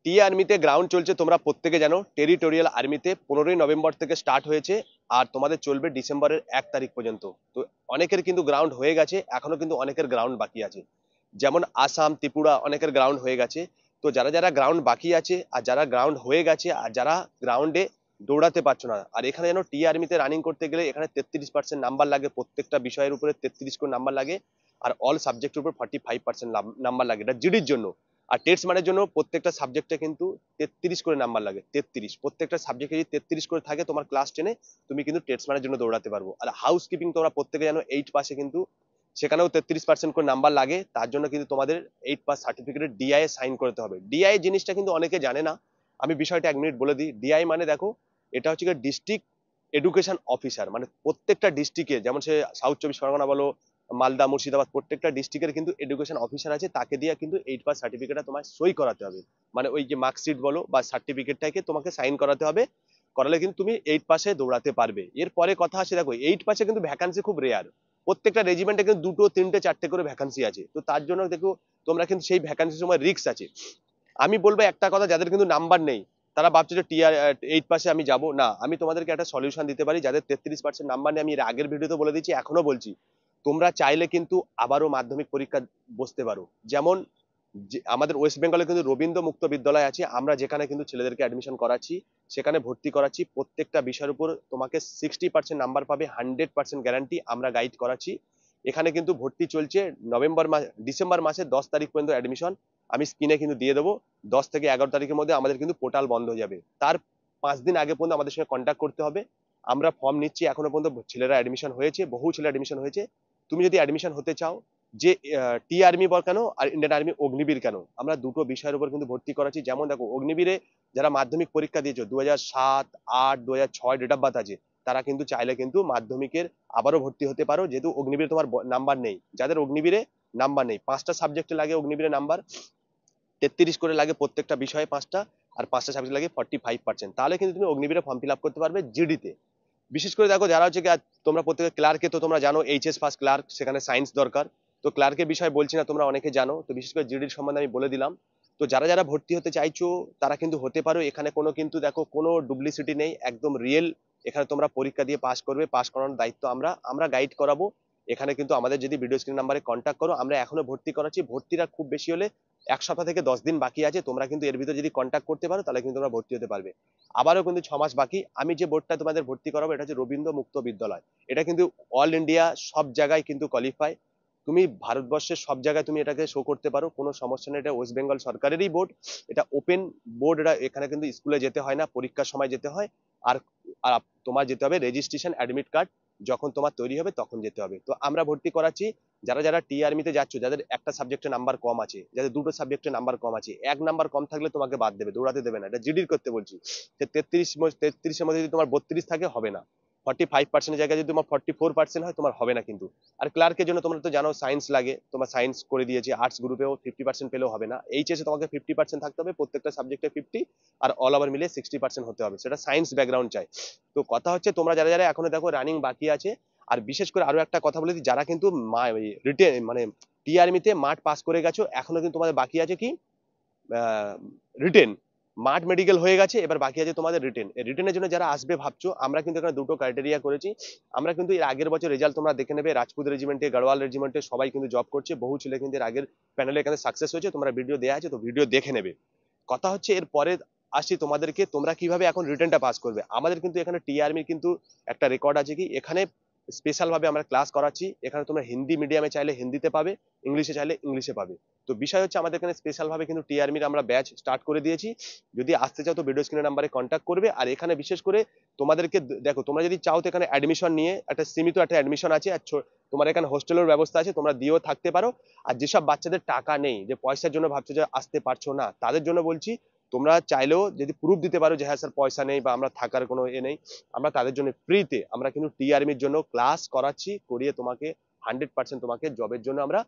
টি আর্মিতে গ্রাউন্ড চলছে, তোমরা প্রত্যেকে জানো। টেরিটোরিয়াল আর্মিতে 15ই নভেম্বর থেকে স্টার্ট হয়েছে, আর তোমাদের চলবে ডিসেম্বরের 1 তারিখ পর্যন্ত। তো অনেকের কিন্তু গ্রাউন্ড হয়ে গেছে, এখনো কিন্তু অনেকের গ্রাউন্ড বাকি আছে। যেমন আসাম, ত্রিপুরা অনেকের গ্রাউন্ড হয়ে গেছে। তো যারা যারা গ্রাউন্ড বাকি আছে, আর যারা গ্রাউন্ড হয়ে গেছে, আর যারা গ্রাউন্ডে দৌড়াতে পারছো না, আর এখানে যেন টি আর্মিতে রানিং করতে গেলে এখানে 33% নাম্বার লাগে, প্রত্যেকটা বিষয়ের উপরে 33 করে নাম্বার লাগে, আর অল সাবজেক্টের উপর 45% নাম্বার লাগে, এটা জিডির জন্য। আর টেস্ট মানের জন্য প্রত্যেকটা সাবজেক্টে কিন্তু 33 করে নাম্বার লাগে, 33। প্রত্যেকটা সাবজেক্টে যদি 33 করে থাকে তোমার ক্লাস 10-এ, তুমি কিন্তু টেস্ট মানের জন্য দৌড়াতে পারবো। আর হাউস কিপিং তোমরা প্রত্যেকে জানো 8 পাসে কিন্তু সেখানেও 33% করে নাম্বার লাগে, তার জন্য কিন্তু তোমাদের 8 পাস সার্টিফিকেটের ডিআই সাইন করতে হবে। ডিআই জিনিসটা কিন্তু অনেকে জানে না, আমি বিষয়টা 1 মিনিট বলে দিই। ডিআই মানে দেখো, এটা হচ্ছে ডিস্ট্রিক্ট এডুকেশন অফিসার, মানে প্রত্যেকটা ডিস্ট্রিক্টে, যেমন সে সাউথ 24 পরগনা বলো, মালদা, মুর্শিদাবাদ, প্রত্যেকটা ডিস্ট্রিক্টের কিন্তু এডুকেশন অফিসার আছে, তাকে দিয়ে কিন্তু 8 পাস সার্টিফিকেটটা তোমায় সই করাতে হবে। মানে ওই যে মার্কশিট বলো বা সার্টিফিকেটটাকে তোমাকে সাইন করাতে হবে, করালে কিন্তু তুমি 8 পাসে দৌড়াতে পারবে। এরপরে কথা আছে, দেখো 8 পাসে কিন্তু ভ্যাকান্সি খুব রেয়ার, প্রত্যেকটা রেজিমেন্টে কিন্তু 2, 3, 4 করে ভ্যাকান্সি আছে। তো তার জন্য দেখো তোমরা কিন্তু সেই ভ্যাকান্সির সময় রিস্ক আছে। আমি বলবো একটা কথা, যাদের কিন্তু নাম্বার নেই তারা ভাবছে যে টিআর 8 পাসে আমি যাব না, আমি তোমাদেরকে একটা সলিউশন দিতে পারি। যাদের 33% নাম্বার নেই, আমি এর আগের ভিডিওতে বলে দিচ্ছি, এখনো বলছি, তোমরা চাইলে কিন্তু আবারও মাধ্যমিক পরীক্ষা বসতে পারো। যেমন আমাদের ওয়েস্ট বেঙ্গলে কিন্তু রবীন্দ্র মুক্ত বিদ্যালয় আছে, আমরা যেখানে কিন্তু ছেলেদেরকে অ্যাডমিশন করাচ্ছি, সেখানে ভর্তি করাচ্ছি। প্রত্যেকটা বিষয়ের উপর তোমাকে 60% নাম্বার পাবে, 100% গ্যারান্টি, আমরা গাইড করাচ্ছি। এখানে কিন্তু ভর্তি চলছে ডিসেম্বর মাসের 10 তারিখ পর্যন্ত অ্যাডমিশন, আমি স্ক্রিনে কিন্তু দিয়ে দেবো। 10 থেকে 11 তারিখের মধ্যে আমাদের কিন্তু পোর্টাল বন্ধ হয়ে যাবে, তার 5 দিন আগে পর্যন্ত আমাদের সঙ্গে কন্ট্যাক্ট করতে হবে। আমরা ফর্ম নিচ্ছি, এখনো পর্যন্ত ছেলেরা অ্যাডমিশন হয়েছে, বহু ছেলে অ্যাডমিশন হয়েছে। তুমি যদি অ্যাডমিশন হতে চাও, যে টি আর্মি বল কেন আর ইন্ডিয়ান আর্মি অগ্নিবীর কেন, আমরা দুটো বিষয়ের উপর কিন্তু ভর্তি করাচ্ছি। যেমন দেখো, অগ্নিবীরে যারা মাধ্যমিক পরীক্ষা দিয়েছো 2007, 8, 2006 ডেট অফ বার্থ আছে, তারা কিন্তু চাইলে কিন্তু মাধ্যমিকের আবারও ভর্তি হতে পারো, যেহেতু অগ্নিবীরে তোমার নাম্বার নেই। যাদের অগ্নিবীরে নাম্বার নেই, 5টা সাবজেক্টে লাগে অগ্নিবীরে নাম্বার, 33 করে লাগে প্রত্যেকটা বিষয়ে 5টা, আর 5টা সাবজেক্ট লাগে 45%, তাহলে কিন্তু তুমি অগ্নিবীরে ফর্ম ফিল আপ করতে পারবে জিডিতে। বিশেষ করে দেখো, যারা হচ্ছে তোমরা প্রত্যেকে ক্লার্কে, তো তোমরা জানো এইচএস পাস ক্লার্ক, সেখানে সায়েন্স দরকার। তো ক্লার্কের বিষয়ে বলছি না, তোমরা অনেকে জানো। তো বিশেষ করে জিডির সম্বন্ধে আমি বলে দিলাম। তো যারা যারা ভর্তি হতে চাইছো তারা কিন্তু হতে পারো, এখানে কোনো কিন্তু দেখো কোনো ডুপ্লিসিটি নেই, একদম রিয়েল। এখানে তোমরা পরীক্ষা দিয়ে পাস করবে, পাস করানোর দায়িত্ব আমরা আমরা গাইড করাবো। এখানে কিন্তু আমাদের যদি ভিডিও স্ক্রিন নাম্বারে কন্ট্যাক্ট করো, আমরা এখনো ভর্তি করাচ্ছি। ভর্তিটা খুব বেশি হলে 1 সপ্তাহ থেকে 10 দিন বাকি আছে, তোমরা কিন্তু এর ভিতরে যদি কন্ট্যাক্ট করতে পারো তাহলে কিন্তু তোমরা ভর্তি হতে পারবে। আবারও কিন্তু 6 মাস বাকি। আমি যে বোর্ডটা তোমাদের ভর্তি করাবো, এটা হচ্ছে রবীন্দ্র মুক্ত বিদ্যালয়। এটা কিন্তু অল ইন্ডিয়া সব জায়গায় কিন্তু কোয়ালিফাই, তুমি ভারতবর্ষের সব জায়গায় তুমি এটাকে শো করতে পারো, কোনো সমস্যা নেই। এটা ওয়েস্ট বেঙ্গল সরকারেরই বোর্ড, এটা ওপেন বোর্ড। এটা এখানে কিন্তু স্কুলে যেতে হয় না, পরীক্ষার সময় যেতে হয়। আর আর তোমার যেতে হবে রেজিস্ট্রেশন অ্যাডমিট কার্ড যখন তোমার তৈরি হবে তখন যেতে হবে। তো আমরা ভর্তি করাচ্ছি। যারা যারা টি আর্মিতে যাচ্ছ, যাদের একটা সাবজেক্টে নাম্বার কম আছে, যাদের দুটো সাবজেক্টে নাম্বার কম আছে, 1 নাম্বার কম থাকলে তোমাকে বাদ দেবে, দৌড়াতে দেবে না, এটা জিডির করতে বলছি। 33-এর মধ্যে যদি তোমার 32 থাকে হবে না, 45%-এর জায়গায় যদি তোমার 44% হয় তোমার হবে না কিন্তু। আর ক্লার্কের জন্য তোমরা তো জানো সায়েন্স লাগে, তোমার সায়েন্স করে দিয়েছে, আর্টস গ্রুপেও 50% পেলেও হবে না। এইচএসে তোমাকে 50% থাকতে হবে, প্রত্যেকটা সাবজেক্টে 50, আর অল ওভার মিলে 60% হতে হবে, সেটা সায়েন্স ব্যাকগ্রাউন্ড চাই। তো কথা হচ্ছে, তোমরা যারা যারা এখনো দেখো রানিং বাকি আছে, আর বিশেষ করে আরো একটা কথা বলে দিই, যারা কিন্তু রিটেন মানে টি আর্মিতে মাঠ পাস করে গেছো, এখনো কিন্তু তোমাদের বাকি আছে কি রিটেন। মাঠ মেডিকেল হয়ে গেছে, এবার বাকি আছে তোমাদের রিটেন। রিটেনের জন্য যারা আসবে ভাবছো, আমরা কিন্তু এখানে দুটো ক্রাইটেরিয়া করেছি। আমরা কিন্তু এর আগের বছর রেজাল্ট তোমরা দেখে নেবে, রাজপুত রেজিমেন্টে, গড়ওয়াল রেজিমেন্টে সবাই কিন্তু জব করছে, বহু ছেলে কিন্তু এর আগের প্যানেলে এখানে সাকসেস হয়েছে, তোমরা ভিডিও দেওয়া আছে, তো ভিডিও দেখে নেবে। কথা হচ্ছে এর পরে আসছি তোমাদেরকে, তোমরা কিভাবে এখন রিটেনটা পাস করবে। আমাদের কিন্তু এখানে টি আর্মির কিন্তু একটা রেকর্ড আছে কি, এখানে স্পেশাল ভাবে আমরা ক্লাস করাচ্ছি। এখানে তোমরা হিন্দি মিডিয়ামে চাইলে হিন্দিতে পাবে, ইংলিশে চাইলে ইংলিশে পাবে। তো বিষয় হচ্ছে, আমাদের এখানে স্পেশাল ভাবে কিন্তু টি আর্মির আমরা ব্যাচ স্টার্ট করে দিয়েছি। যদি আসতে চাও তো ভিডিও স্ক্রিনের নাম্বারে কন্ট্যাক্ট করবে। আর এখানে বিশেষ করে তোমাদেরকে দেখো, তোমরা যদি চাও তো এখানে অ্যাডমিশন নিয়ে একটা সীমিত একটা অ্যাডমিশন আছে, আর তোমার এখানে হোস্টেলের ব্যবস্থা আছে, তোমরা দিয়েও থাকতে পারো। আর যেসব বাচ্চাদের টাকা নেই, যে পয়সার জন্য ভাবছো যে আসতে পারছো না, তাদের জন্য বলছি, তোমরা চাইলেও যদি প্রুফ দিতে পারো যে হ্যাঁ স্যার পয়সা নেই বা আমরা থাকার কোনো এ নেই, আমরা তাদের জন্য ফ্রিতে আমরা কিন্তু টি আর্মির জন্য ক্লাস করাচ্ছি, করিয়ে তোমাকে 100% তোমাকে জবের জন্য আমরা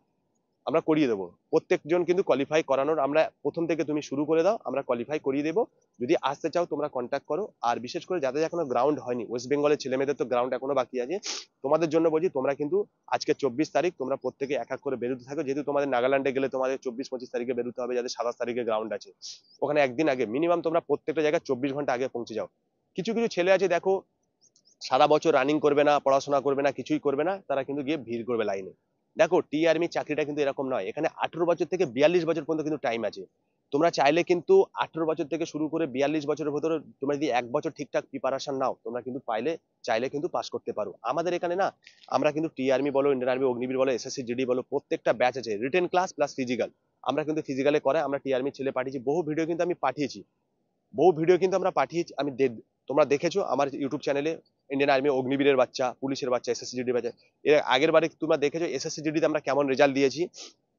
আমরা করিয়ে দেবো। প্রত্যেকজন কিন্তু কোয়ালিফাই করানোর আমরা প্রথম থেকে তুমি শুরু করে দাও, আমরা কোয়ালিফাই করিয়ে দেবো। যদি আসতে চাও তোমরা কন্ট্যাক্ট করো। আর বিশেষ করে যাদের এখনো গ্রাউন্ড হয়নি, ওয়েস্ট বেঙ্গলের ছেলেমেয়েদের তো গ্রাউন্ড এখনো বাকি আছে, তোমাদের জন্য বলছি তোমরা কিন্তু আজকে 24 তারিখ, তোমরা প্রত্যেকে এক এক করে বেরোতে থাকো। যেহেতু তোমাদের নাগাল্যান্ডে গেলে তোমাদের 24-25 তারিখে বেরোতে হবে, যাদের 27 তারিখে গ্রাউন্ড আছে ওখানে একদিন আগে মিনিমাম তোমরা প্রত্যেকটা জায়গায় 24 ঘন্টা আগে পৌঁছে যাও। কিছু কিছু ছেলে আছে দেখো সারা বছর রানিং করবে না, পড়াশোনা করবে না, কিছুই করবে না, তারা কিন্তু গিয়ে ভিড় করবে লাইনে। দেখো টি আর্মি চাকরিটা কিন্তু এরকম নয়, এখানে 18 বছর থেকে 42 বছর পর্যন্ত কিন্তু টাইম আছে। তোমরা চাইলে কিন্তু 18 বছর থেকে শুরু করে 42 বছরের ভেতরে তোমরা যদি 1 বছর ঠিকঠাক প্রিপারেশন নাও, তোমরা কিন্তু চাইলে কিন্তু পাস করতে পারো। আমাদের এখানে না, আমরা কিন্তু টি আর্মি বলো, ইন্ডিয়ান আর্মি, অগ্নিবীর বলো, এসএসসি জিডি বলো, প্রত্যেকটা ব্যাচ আছে রিটেন ক্লাস প্লাস ফিজিক্যাল। আমরা কিন্তু ফিজিক্যালে করে আমরা টি আর্মি ছেলে পাঠিয়েছি, বহু ভিডিও কিন্তু আমি পাঠিয়েছি, বহু ভিডিও কিন্তু আমরা পাঠিয়েছি, তোমরা দেখেছো আমার ইউটিউব চ্যানেলে। ইন্ডিয়ান আর্মি, অগ্নিবীরের বাচ্চা, পুলিশের বাচ্চা, এসএসসি জিডি বাচ্চা, এর আগের বারে তোমরা দেখেছো এসএসসি জিডিতে আমরা কেমন রেজাল্ট দিয়েছি,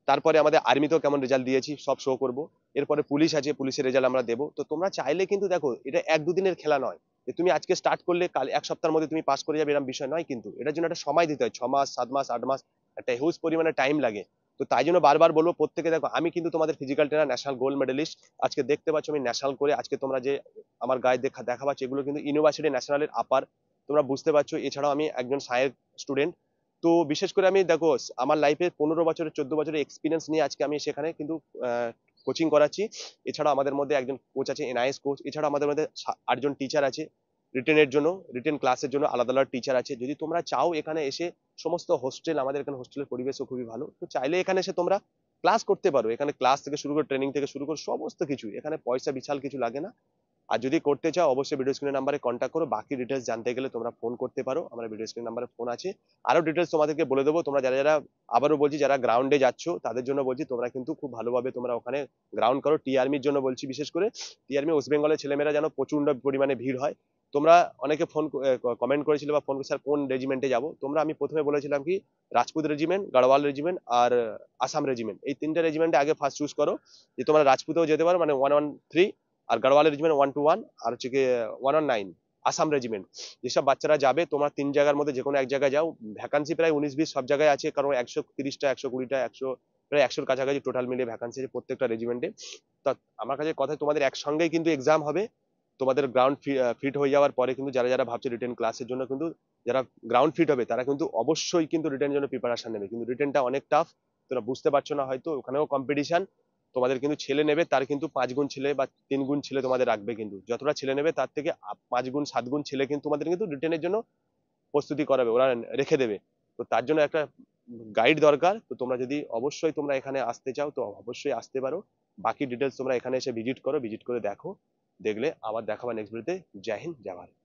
তারপরে আমাদের আর্মিতেও কেমন রেজাল্ট দিয়েছি সব শো করব। এরপরে পুলিশ আছে, পুলিশের রেজাল্ট আমরা দেবো। তো তোমরা চাইলে কিন্তু দেখো এটা 1-2 দিনের খেলা নয়, যে তুমি আজকে স্টার্ট করলে কাল 1 সপ্তাহের মধ্যে তুমি পাস করে যাবে, এরকম বিষয় নয় কিন্তু। এটার জন্য একটা সময় দিতে হয়, 6 মাস, 7 মাস, 8 মাস, একটা হিউজ পরিমাণে টাইম লাগে। তো তাই জন্য বারবার বলবো প্রত্যেকে দেখো, আমি কিন্তু তোমাদের physical trainer, national gold medalist. আজকে দেখতে পাচ্ছ আমি ন্যাশনাল করে, আজকে তোমরা যে আমার গায়ে দেখা পাচ্ছ এগুলো কিন্তু ইউনিভার্সিটি ন্যাশনালের আপার, তোমরা বুঝতে পারছো। এছাড়াও আমি একজন সায়ের স্টুডেন্ট। তো বিশেষ করে আমি দেখো আমার লাইফে 15 বছরের 14 বছরের এক্সপিরিয়েন্স নিয়ে আজকে আমি সেখানে কিন্তু কোচিং করাচ্ছি। এছাড়া আমাদের মধ্যে একজন কোচ আছে, এনআইএস কোচ। এছাড়া আমাদের মধ্যে 8জন টিচার আছে রিটেনের জন্য, রিটেন ক্লাসের জন্য আলাদা আলাদা টিচার আছে। যদি তোমরা চাও এখানে এসে, সমস্ত হোস্টেল, আমাদের এখানে হোস্টেলের পরিবেশও খুবই ভালো, তো চাইলে এখানে এসে তোমরা ক্লাস করতে পারো। এখানে ক্লাস থেকে শুরু করে ট্রেনিং থেকে শুরু করে সমস্ত কিছু, এখানে পয়সা বিশাল কিছু লাগে না। আর যদি করতে চাও অবশ্যই ভিডিও স্ক্রিনের নাম্বারে কন্ট্যাক্ট করো। বাকি ডিটেলস জানতে গেলে তোমরা ফোন করতে পারো, আমার ভিডিও স্ক্রিন নাম্বারে ফোন আছে। আরো ডিটেলস তোমাদেরকে বলে দেবো। তোমরা যারা যারা, আবারও বলছি, যারা গ্রাউন্ডে যাচ্ছ তাদের জন্য বলছি তোমরা কিন্তু খুব ভালোভাবে তোমরা ওখানে গ্রাউন্ড করো। টি আর্মির জন্য বলছি, বিশেষ করে টি আর্মি ওয়েস্ট বেঙ্গলের ছেলেমেয়েরা যেন প্রচন্ড পরিমাণে ভিড় হয়। তোমরা অনেকে ফোন কমেন্ট করেছিল বা ফোন, স্যার কোন রেজিমেন্টে যাবো। তোমরা, আমি প্রথমে বলেছিলাম কি, রাজপুত রেজিমেন্ট, গাড়ওয়াল রেজিমেন্ট আর আসাম রেজিমেন্ট, এই 3টে রেজিমেন্টে আগে ফার্স্ট চুজ করো। যে তোমরা রাজপুতেও যেতে পারো, মানে 113, আর গাড়ওয়ালের রেজিমেন্ট 121, আর হচ্ছে কি 119 আসাম রেজিমেন্ট। যেসব বাচ্চারা যাবে, তোমার 3 জায়গার মধ্যে যে কোনো এক জায়গায় যাও। ভ্যাকান্সি প্রায় 19-20 সব জায়গায় আছে, কারণ 130টা, 120টা, 100, প্রায় 100-র কাছাকাছি টোটাল মিলিয়ে ভ্যাকান্সি আছে প্রত্যেকটা রেজিমেন্টে। তা আমার কাছে কথা, তোমাদের একসঙ্গেই কিন্তু এক্সাম হবে। তোমাদের গ্রাউন্ড ফিট হয়ে যাওয়ার পরে কিন্তু যারা যারা ভাবছে রিটেন ক্লাসের জন্য, কিন্তু যারা গ্রাউন্ড ফিট হবে তারা কিন্তু অবশ্যই কিন্তু রিটেনের জন্য প্রিপারেশন নেবে। কিন্তু রিটেনটা অনেক টাফ, তোমরা বুঝতে পারছো না হয়তো, ওখানেও কম্পিটিশন। তোমাদের কিন্তু ছেলে নেবে তার কিন্তু 5 গুণ ছেলে বা 3 গুণ ছেলে তোমাদের রাখবে, কিন্তু যতটা ছেলে নেবে তার থেকে 5 গুণ 7 গুণ ছেলে কিন্তু তোমাদের কিন্তু রিটেনের জন্য প্রস্তুতি করাবে, ওরা রেখে দেবে। তো তার জন্য একটা গাইড দরকার। তো তোমরা যদি অবশ্যই তোমরা এখানে আসতে চাও তো অবশ্যই আসতে পারো। বাকি ডিটেলস তোমরা এখানে এসে ভিজিট করো, ভিজিট করে দেখো। দেখলে আবার দেখাবা নেক্সট ভিডিওতে। জয় হিন্দ, জয় ভারত।